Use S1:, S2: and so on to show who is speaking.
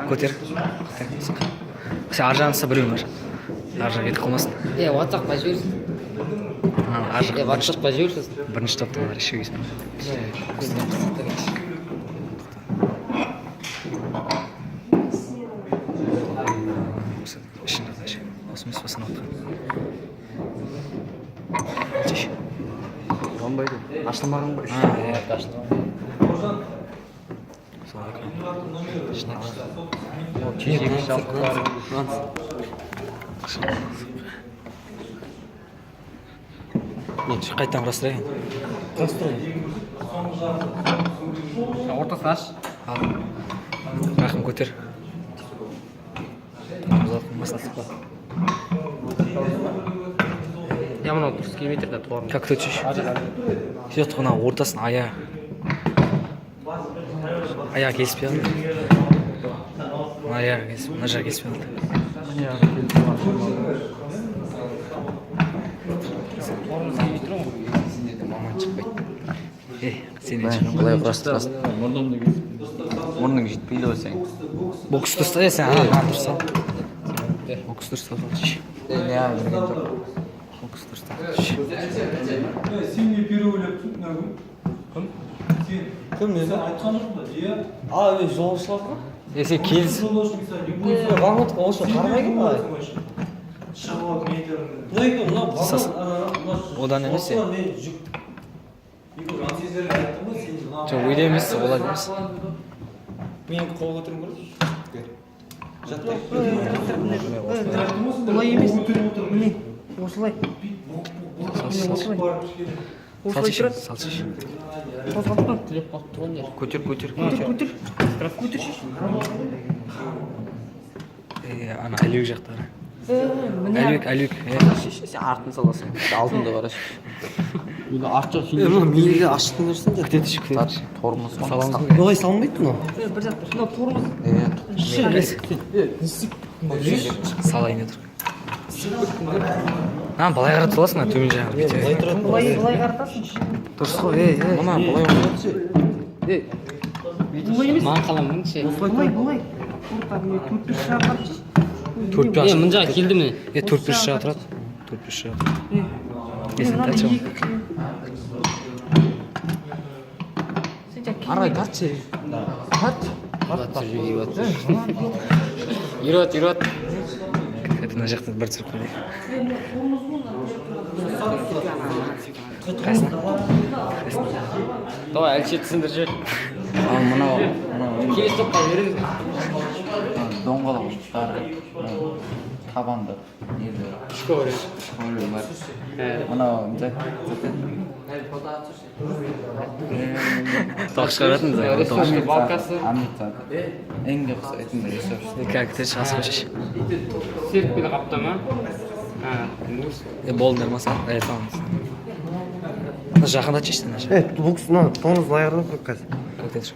S1: Көтер. Сен ар жағында біреу бар. Ар жағы кетіп қалмасын.
S2: WhatsApp-қа жіберсін.
S1: Ар жағы
S2: WhatsApp-қа жіберсін.
S1: бірінші топтың бар еще келсін. Осымен сосын алды.
S2: Қанбайды. Ашылмаған ғой.
S1: Қайтадан құрастырайын.
S2: Ортасын аш.
S1: Рахым көтер.
S2: Я мынау дұрыс келмейді да туарым.
S1: Как төтшіш? Сөйт құна ортасын аяқ. Аяқ кеспей алды. Аяқ кеспей, мына жақ кеспей алды. Маман шықпайды. Сен де шығын.
S3: Бұлай құрастырасың. Мұрның жетпейді ғой сен.
S1: Бокс тұрса, сен тұрса. Бокс тұрса. Бокс тұрса.
S4: Сен не переулеп тұтына күн?
S5: Кім мен?
S4: Айтқан жоқ па?
S5: Жолшылар ма?
S1: Сен келіз.
S5: Бағыт осы қармай кел ай.
S4: Шығып метрінде.
S5: Бұлай кел, мынау
S1: Одан емес сен.
S4: Жансезерге айттым ғой, сен
S1: Жоқ, ойда емес, олай емес.
S5: Мен қол көтерім көріп.
S4: Олай емес. Міне,
S2: Осылай.
S1: Салшыш.
S2: Қозғалтпа. Тілеп қалып тұрған жер.
S1: Көтер. Ана әлеуік жақтары. Әлеуік.
S3: Сен артын саласың. Алдында қарашы.
S2: Арт жоқ сүйін.
S5: Мейлі ашықтың көрсін де.
S1: Күтетіші.
S3: Тормоз
S1: Саламыз ғой.
S5: Бұлай салынбайды мынау.
S2: Бір зат. Мынау тормоз.
S1: Салайын еді. Балай қаратып саласың, төмен жағын.
S2: Бұлай қаратасың.
S1: Дұрыс қой, мына балай қаратшы.
S2: Бұлай емес. Маған қаламның ше. Бұлай. Төрт-бес шыға қаратшы. Мұн жаға келді ме?
S1: Төрт-бес шыға тұрады. Төрт-бес шыға тұрады. Есін тәтші ғой. Арай тартшы.
S2: Үйрет.
S1: Мына жақтан бір түсіріп қойды.
S2: Давай, әлшет түсіндірші.
S3: Мынау
S2: Келесі топқа беріңіз.
S3: доңғалақтары табанды нелі
S2: Школы
S3: бар. Мынау
S1: Тақ шығаратын да.
S2: балкасы.
S3: Әңге ұқсайтын да ресурс.
S1: Кәкітер шығасы қошеш.
S2: Серппені қаптама.
S1: Болдыңдар ма саған? Айтамыз. Жақында чешті.
S5: Бокс, мына тоңыз лайғырын қойып қазір.
S1: Көктетші.